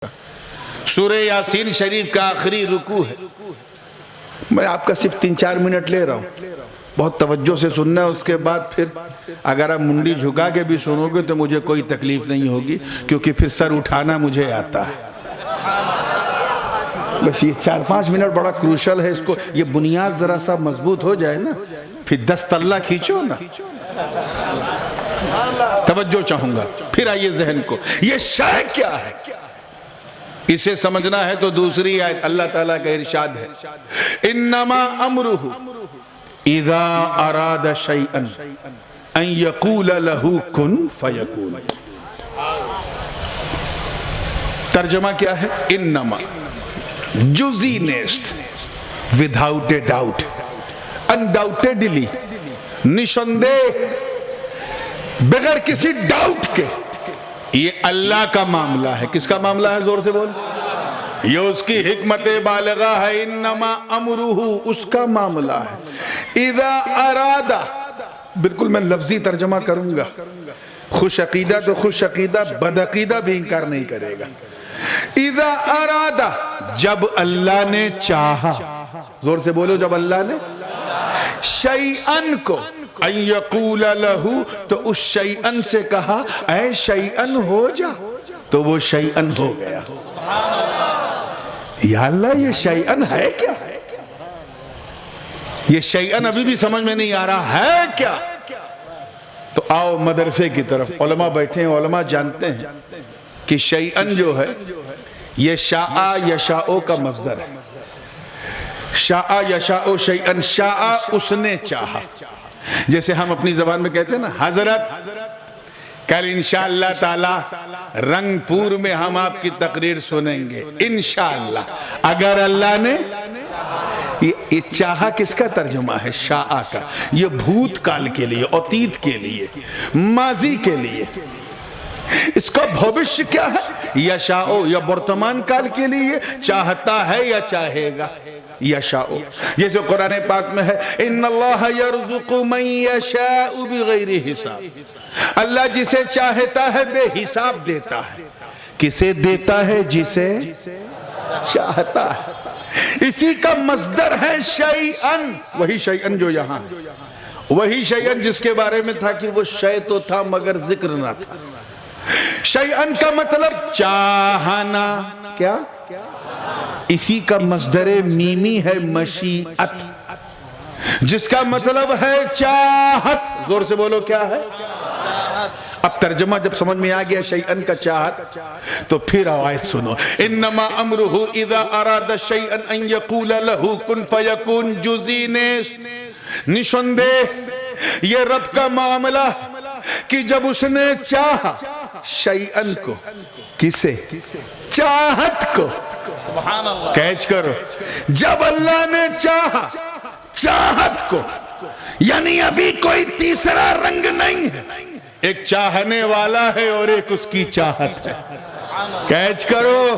سورہ یاسین شریف کا آخری رکوع ہے. میں آپ کا صرف 3-4 منٹ لے رہا ہوں، بہت توجہ سے سننا ہے. اس کے بعد پھر اگر آپ منڈی جھکا کے بھی سنو گے تو مجھے کوئی تکلیف نہیں ہوگی، کیونکہ پھر سر اٹھانا مجھے آتا ہے. بس یہ 4-5 منٹ بڑا کروشل ہے. اس کو یہ بنیاد ذرا سا مضبوط ہو جائے نا، پھر 10 تلہ کھینچو نا. توجہ چاہوں گا. پھر آئیے ذہن کو، یہ شے کیا ہے اسے سمجھنا ہے تو دوسری آیت اللہ تعالیٰ کا ارشاد ہے، انما امرہ اذا اراد شیئا ان یقول لہ کن فیکون. ترجمہ کیا ہے؟ انما جزی نیست، without a doubt، undoubtedly، نشاندہ، بغیر کسی ڈاؤٹ کے. یہ اللہ کا معاملہ ہے. کس کا معاملہ ہے؟ زور سے بول. یہ اس کی حکمت بالغہ ہے. انما امرہ، اس کا معاملہ ہے. اذا ارادہ، بالکل میں لفظی ترجمہ کروں گا. خوش عقیدہ تو خوش عقیدہ، بد عقیدہ بھی انکار نہیں کرے گا. اذا ارادہ، جب اللہ نے چاہا. زور سے بولو، جب اللہ نے شیئن کو ان یقول لہو، تو اس شیئن سے کہا اے شیئن ہو جا، تو وہ شیئن ہو گیا. یا اللہ، یہ شیئن ہے کیا؟ یہ شیئن ابھی بھی سمجھ میں نہیں آ رہا ہے کیا؟ تو آؤ مدرسے کی طرف. علماء بیٹھے ہیں، علماء جانتے ہیں کہ شیئن جو ہے یہ شاء یشاء کا مصدر ہے. شاء یشاء شیئن، شاء اس نے چاہا. جیسے ہم اپنی زبان میں کہتے ہیں نا، حضرت کل انشاءاللہ تعالی رنگ پور میں ہم آپ کی تقریر سنیں گے انشاءاللہ، اگر اللہ نے. یہ چاہا کس کا ترجمہ ہے؟ شاء کا. یہ بھوت کال کے لیے، اتیت کے لیے، ماضی کے لیے. اس کا بھوشیہ کیا ہے؟ یشاء، یا برتمان کال کے لیے چاہتا ہے یا چاہے گا. یشاء، جیسے قرآن پاک میں ہے ان اللہ یرزق من یشاء بغیر حساب. اللہ جسے چاہتا ہے بے حساب دیتا ہے. کسے دیتا ہے؟ جسے چاہتا ہے. اسی کا مصدر ہے شیئن. وہی شیئن جو یہاں ہے، وہی شیئن جس کے بارے میں تھا کہ وہ شے تو تھا مگر ذکر نہ تھا. شیئن کا مطلب چاہنا. کیا؟ اسی کا مصدر میمی ہے مشیعت، جس کا مطلب ہے چاہت. زور سے بولو، کیا ہے؟ اب ترجمہ جب سمجھ میں آ گیا شیئن کا چاہت، تو پھر آیت سنو. انما امرہ اذا اراد شیئا ان یقول لہ کن فیکون. جزی نیست، نشاندہ، یہ رب کا معاملہ کہ جب اس نے چاہا شیئن کو. کسے؟ چاہت کو. سبحان اللہ. کیچ کرو، جب اللہ نے چاہا چاہت کو، یعنی ابھی کوئی تیسرا رنگ نہیں ہے. ایک چاہنے والا ہے اور ایک اس کی چاہت ہے. کیچ کرو،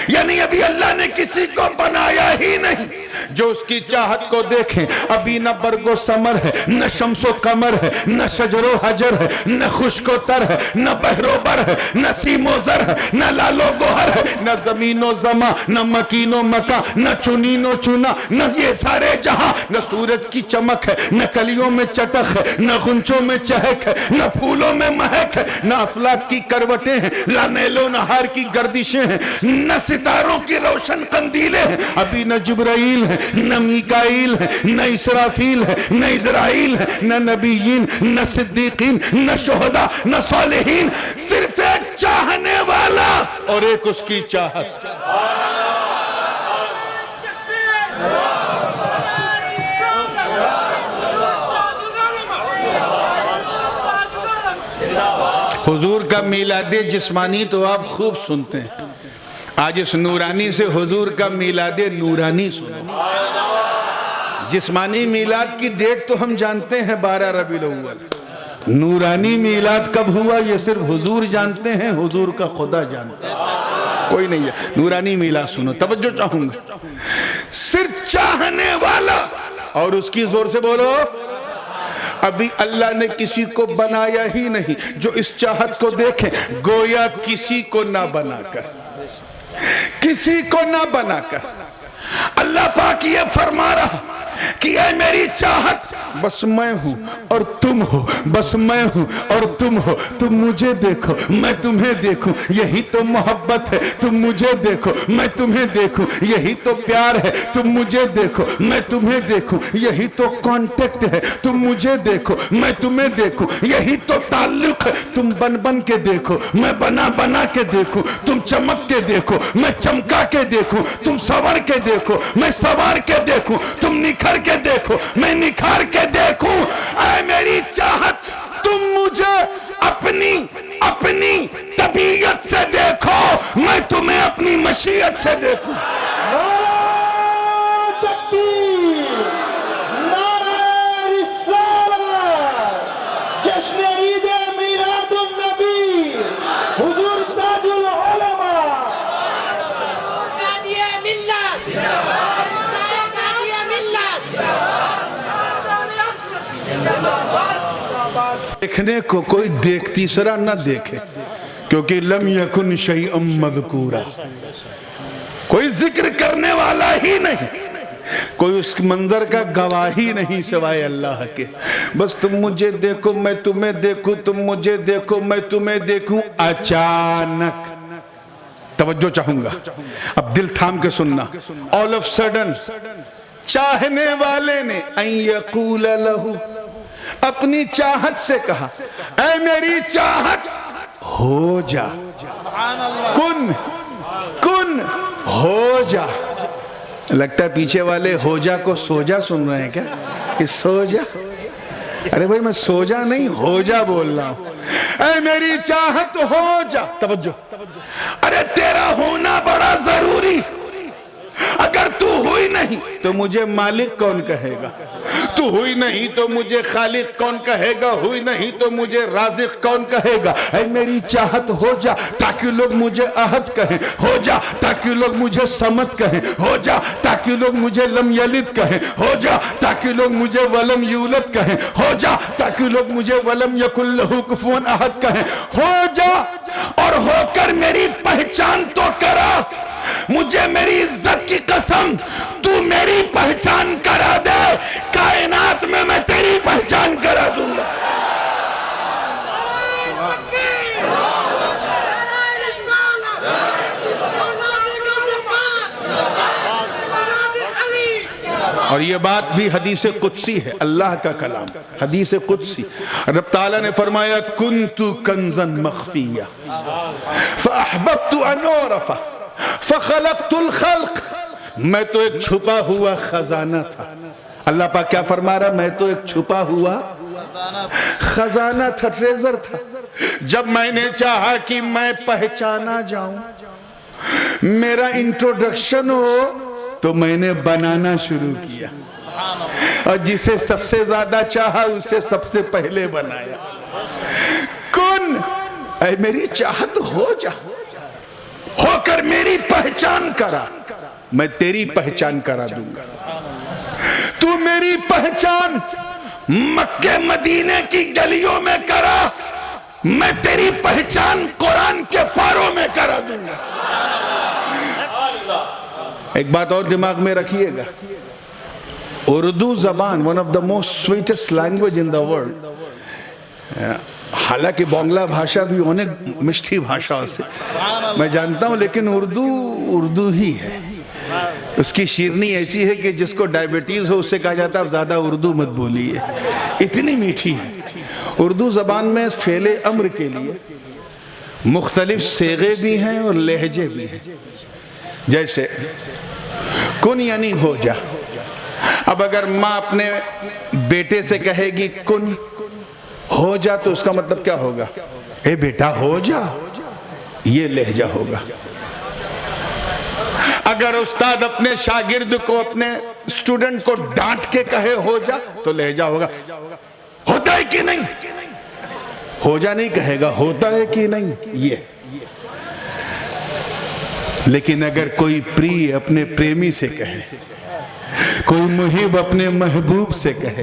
یعنی ابھی اللہ نے کسی کو بنایا ہی نہیں جو اس کی چاہت کو دیکھیں. ابھی نہ برگ و ثمر ہے، نہ شمس و قمر ہے، نہ شجر و حجر ہے، نہ خشک و تر ہے، نہ بحر و بر ہے، نہ سیم و زر ہے، نہ لال و گوہر ہے، نہ زمین و زماں، نہ مکین و مکاں، نہ چنین و چنا، نہ یہ سارے جہاں. نہ سورج کی چمک ہے، نہ کلیوں میں چٹک ہے، نہ غنچوں میں چہک ہے، نہ پھولوں میں مہک ہے، نہ افلاک کی کروٹیں ہیں، نہ نیل و نہار کی گردشیں ہیں، نہ ستاروں کی روشن قندیلیں ہیں. ابھی نہ جبرائیل ہے، نہ میکائیل ہے، نہ اسرافیل ہے، نہ اسرائیل ہے، نہ نبیین، نہ صدیقین، نہ شہداء، نہ صالحین. صرف ایک چاہنے والا اور ایک اس کی چاہت. حضور کا میلاد جسمانی تو آپ خوب سنتے ہیں. آج اس نورانی سے حضور کا میلاد نورانی سنو. جسمانی میلاد کی ڈیٹ تو ہم جانتے ہیں 12 ربیع الاول. نورانی میلاد کب ہوا یہ صرف حضور جانتے ہیں، حضور کا خدا جانتا ہے، کوئی نہیں ہے. نورانی میلاد سنو. توجہ چاہوں گا. صرف چاہنے والا اور اس کی. زور سے بولو. ابھی اللہ نے کسی کو بنایا ہی نہیں جو اس چاہت کو دیکھیں، گویا کسی کو نہ بنا کر. کسی کو نہ بنا کر اللہ پاک یہ فرما رہا کہ اے میری چاہت بس میں ہوں اور تم ہو، بس میں ہوں اور تم ہو، تم مجھے دیکھو میں تمہیں دیکھوں، یہی تو محبت ہے، تم مجھے دیکھو میں تمہیں دیکھوں، یہی تو پیار ہے، تم مجھے دیکھو میں تمہیں دیکھوں، یہی تو کانٹیکٹ ہے، تم مجھے دیکھو میں تمہیں دیکھوں، یہی تو تعلق ہے، تم بن بن کے دیکھو میں بنا بنا کے دیکھوں، تم چمک کے دیکھو میں چمکا کے دیکھوں، تم سور کے دیکھو میں سوار کے دیکھوں، تم نکھر کے دیکھو میں نکھار کے دیکھوں۔ اے میری چاہت تم مجھے اپنی طبیعت سے دیکھو، میں تمہیں اپنی مشیت سے دیکھوں۔ نعرہ تکبیر، نعرہ رسالت، جشن عید میلاد النبی، حضور تاج العلماء، قادی ملت، قادی ملت۔ دیکھنے کو کوئی تیسرا نہ دیکھے، کیونکہ لم یکن شیئا مذکورا، کوئی ذکر کرنے والا ہی نہیں، کوئی اس منظر کا گواہی نہیں سوائے اللہ کے۔ بس تم مجھے دیکھو میں تمہیں دیکھوں، تم مجھے دیکھو میں تمہیں دیکھوں۔ اچانک توجہ چاہوں گا، اب دل تھام کے سننا، all of sudden چاہنے والے نے ان یقول لہو، اپنی چاہت سے کہا اے میری چاہت ہو جا، کن ہو جا۔ لگتا ہے پیچھے والے ہو جا کو سو جا سن رہے ہیں کیا کہ سو جا؟ ارے بھائی میں سو جا نہیں ہو جا بول رہا ہوں۔ اے میری چاہت ہو جا، توجہ، ارے تیرا ہونا بڑا ضروری، اگر تو ہوئی نہیں تو مجھے مالک کون کہے گا، تو ہوئی نہیں تو مجھے خالق کون کہے گا، ہوئی نہیں تو مجھے رازق کون کہے گا۔ اے میری چاہت ہو جا تاکہ لوگ مجھے احد کہیں، ہو جا تاکہ لوگ مجھے صمد کہیں، ہو جا تاکہ لوگ مجھے لم یلد کہیں، ہو جا تاکہ لوگ مجھے ولم یولد کہیں، ہو جا تاکہ لوگ مجھے ولم یکن لہ کفوا احد کہیں، ہو جا اور ہو کر میری پہچان تو کرا، مجھے میری عزت کی قسم تو میری پہچان کرا دے، کائنات میں میں تیری پہچان کرا دوں گا۔ اور یہ بات بھی حدیث قدسی ہے، اللہ کا کلام، حدیث قدسی۔ رب تعالیٰ نے فرمایا کنت کنزا مخفیہ فاحببت ان اعرف فخلقت الخلق، میں تو ایک چھپا ہوا خزانہ تھا۔ اللہ پاک کیا فرما رہا؟ میں تو ایک چھپا ہوا خزانہ تھا، ٹریزر تھا۔ جب میں نے چاہا کہ میں پہچانا جاؤں، میرا انٹروڈکشن ہو، تو میں نے بنانا شروع کیا، اور جسے سب سے زیادہ چاہا اسے سب سے پہلے بنایا۔ کن، اے میری چاہت ہو جا، ہو کر میری پہچان کرا، میں تیری پہچان کرا دوں گا۔ تو میری پہچان مکہ مدینے کی گلیوں میں کرا، میں تیری پہچان قرآن کے پاروں میں کرا دوں گا۔ ایک بات اور دماغ میں رکھیے گا، اردو زبان one of the most sweetest language in the world، حالانکہ بانگلہ بھاشا بھی انہیں مشٹھی بھاشا سے میں جانتا ہوں، لیکن اردو ہی ہے۔ اس کی شیرنی ایسی ہے کہ جس کو ڈائیبٹیز ہو اس سے کہا جاتا ہے اب زیادہ اردو مت بولیے، اتنی میٹھی ہے۔ اردو زبان میں فعل امر کے لیے مختلف صیغے بھی ہیں اور لہجے بھی ہیں، جیسے کن یعنی ہو جا۔ اب اگر ماں اپنے بیٹے سے کہے گی کن ہو جا تو اس کا مطلب کیا ہوگا؟ اے بیٹا ہو جا، یہ لہجہ ہوگا۔ اگر استاد اپنے شاگرد کو، اپنے اسٹوڈنٹ کو ڈانٹ کے کہے ہو جا تو لہجہ ہوگا ہوتا ہے کہ نہیں، ہو جا نہیں کہے گا ہوتا ہے کہ نہیں، یہ۔ لیکن اگر کوئی پری اپنے پریمی سے کہے، کوئی محب اپنے محبوب سے کہے،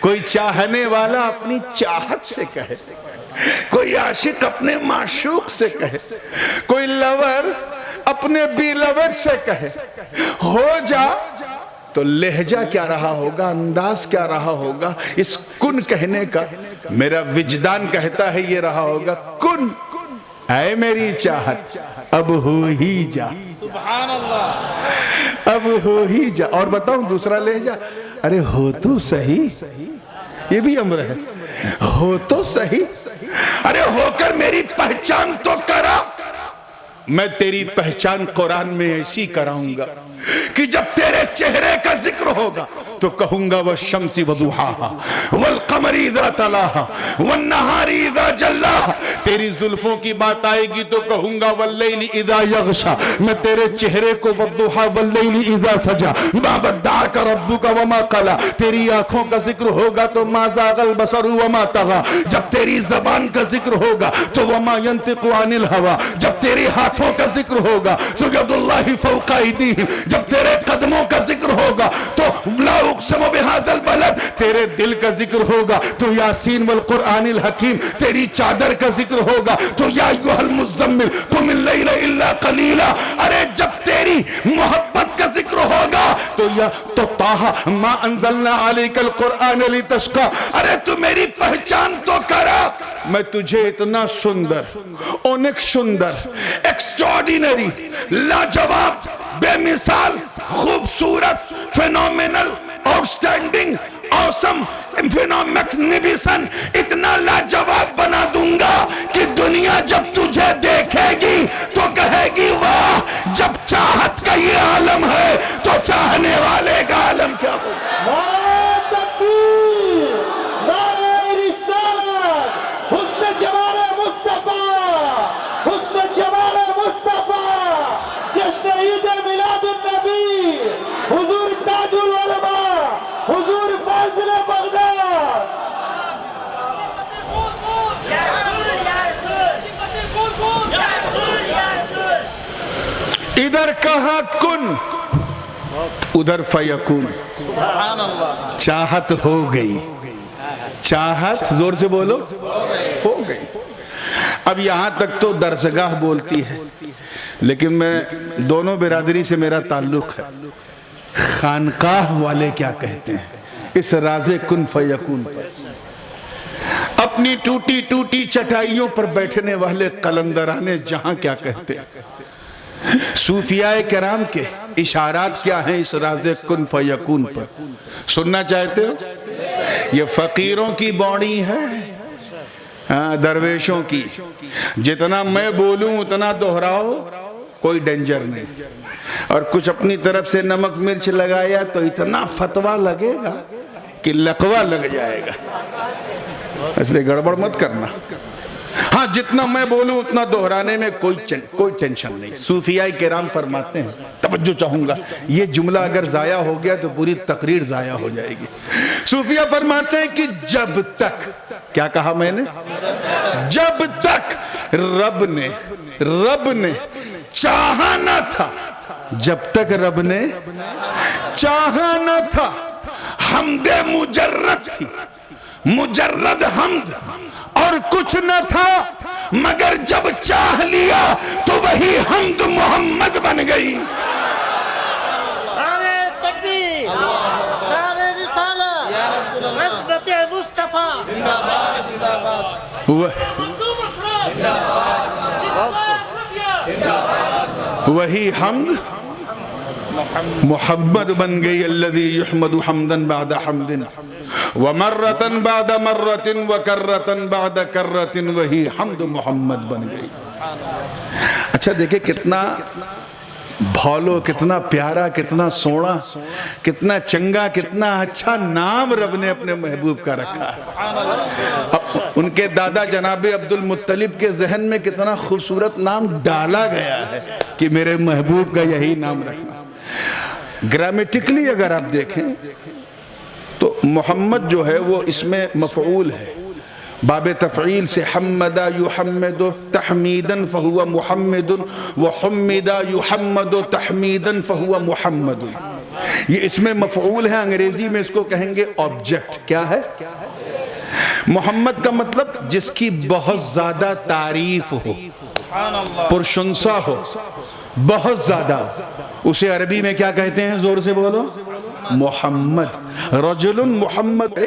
کوئی چاہنے والا اپنی چاہت سے کہے، کوئی عاشق اپنے معشوق سے کہے، کوئی لور اپنے بیلوٹ سے کہے ہو جا، تو لہجہ کیا رہا ہوگا، انداز کیا رہا ہوگا اس کن کہنے کا؟ میرا وجدان کہتا ہے یہ رہا ہوگا کن، اے میری چاہت اب ہو ہی جا، سبحان اللہ، اب ہو ہی جا۔ اور بتاؤں دوسرا لہجہ، ارے ہو تو صحیح، یہ بھی امر ہے، ہو تو صحیح، ارے ہو کر میری پہچان تو کرا۔ میں تیری پہچان قرآن میں ایسی کراؤں گا کہ جب تیرے چہرے کا ذکر ہوگا تو کہوں گا والشمس وضحاها والقمر اذا تلاها والنہار اذا جلاها۔ تیری زلفوں کی بات آئے گی تو کہوں گا واللیل اذا یغشا۔ میں تیرے چہرے کو والضحا واللیل اذا سجا ما ودعک ربک وما قلا۔ تیری آنکھوں کا ذکر ہوگا تو ما زاغ البصر وما طغى۔ جب تیری زبان کا ذکر ہوگا تو وما ينطق عن الهوى۔ جب تیرے ہاتھوں کا ذکر ہوگا تو ید اللہ فوق ایدیہم۔ جب تیرے قدموں کا ذکر ہوگا تو لا اقسم بہذا البلد۔ تیرے دل کا ذکر ہوگا تو یاسین والقرآن الحکیم۔ تیری چادر کا ذکر ہوگا تو یا ایھا المزمل قم اللیل الا قلیلا۔ ارے جب تیری محبت کا ذکر ہوگا تو طٰہٰ ما انزلنا علیک القرآن لتشقی۔ ارے تو میری پہچان تو کرا، میں تجھے اتنا سندر، اونک سندر، ایکسٹراڈینری، لاجواب، بے مثال، خوبصورت، فینومینل، آؤٹسٹینڈنگ، آسم، میگنیفیسن، اتنا لاجواب بنا دوں گا کہ دنیا جب تجھے دیکھے گی تو کہے گی واہ، جب چاہت کا یہ عالم ہے تو چاہنے والے کا عالم کیا ہوگا۔ نعرہ تکبیر، نعرہ رسالت، حسن جمال مصطفیٰ، حسن جمال مصطفیٰ، جشن عید میلاد النبی، حضور تاج العلماء، حضور فاضل بغداد۔ ادھر کہا کن، ادھر فیکون۔ سبحان اللہ، چاہت ہو گئی، چاہت زور سے بولو ہو گئی۔ اب یہاں تک تو درسگاہ بولتی ہے، لیکن میں دونوں برادری سے میرا تعلق ہے۔ خانقاہ والے کیا کہتے ہیں اس راز کن فیکون پر؟ اپنی ٹوٹی ٹوٹی چٹائیوں پر بیٹھنے والے قلندران جہاں کیا کہتے ہیں؟ صوفیاء کرام کے اشارات کیا ہیں اس راز کن فیکون پر؟ سننا چاہتے ہو؟ یہ فقیروں کی باڑی ہے، درویشوں کی۔ جتنا میں بولوں اتنا دہراؤ، کوئی ڈینجر نہیں۔ اور کچھ اپنی طرف سے نمک مرچ لگایا تو اتنا فتوہ لگے گا کہ لقوہ لگ جائے گا، اس لئے گڑبڑ مت کرنا۔ ہاں جتنا میں بولوں اتنا دہرانے میں کوئی ٹینشن نہیں۔ صوفیاء کرام فرماتے ہیں، توجہ چاہوں گا، یہ جملہ اگر ضائع ہو گیا تو پوری تقریر ضائع ہو جائے گی۔ صوفیاء فرماتے ہیں کہ جب تک، کیا کہا میں نے؟ جب تک رب نے چاہا نہ تھا، جب تک رب نے چاہا نہ تھا، حمد مجرد تھی، مجرد حمد، اور کچھ نہ تھا، مگر جب چاہ لیا تو وہی حمد محمد بن گئی۔ نعرہ تکبیر، نعرہ رسالت، عصمت مصطفیٰ۔ وہی حمد محمد بن گئی، الذی یحمد حمدا بعد حمد ومرتن بعد مرتن وکرتن بعد کرتن، وہی حمد محمد بن گئی۔ اچھا دیکھیں کتنا بھولو، کتنا پیارا، کتنا سونا، کتنا چنگا، کتنا اچھا نام رب نے اپنے محبوب کا رکھا ہے۔ ان کے دادا جناب عبد المطلب کے ذہن میں کتنا خوبصورت نام ڈالا گیا ہے کہ میرے محبوب کا یہی نام رکھنا۔ گرامیٹکلی اگر آپ دیکھیں تو محمد جو ہے وہ اس میں مفعول ہے، باب تفعیل سے حمد یحمد تحمیدا فہو محمد، وحمد یحمد تحمیدا فہو محمد۔ یہ اس میں مفعول ہے، انگریزی میں اس کو کہیں گے آبجیکٹ۔ کیا ہے؟ محمد کا مطلب جس کی بہت زیادہ تعریف ہو، پرشنسا ہو، بہت زیادہ. اسے عربی میں کیا کہتے ہیں؟ زور سے بولو. محمد. رجل محمد.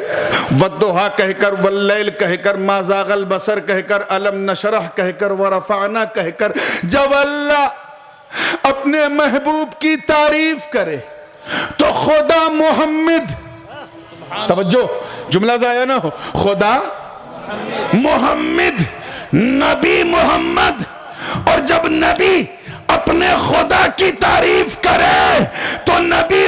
والضحیٰ کہہ کر، واللیل کہہ کر، ما زاغ البصر کہہ کر، الم نشرح کہہ کر، ورفعنا کہہ کر. جب اللہ اپنے محبوب کی تعریف کرے تو خدا محمد، توجہ جملہ ضائع نہ ہو، خدا محمد، نبی محمد. اور جب نبی اپنے خدا کی تعریف کرے تو نبی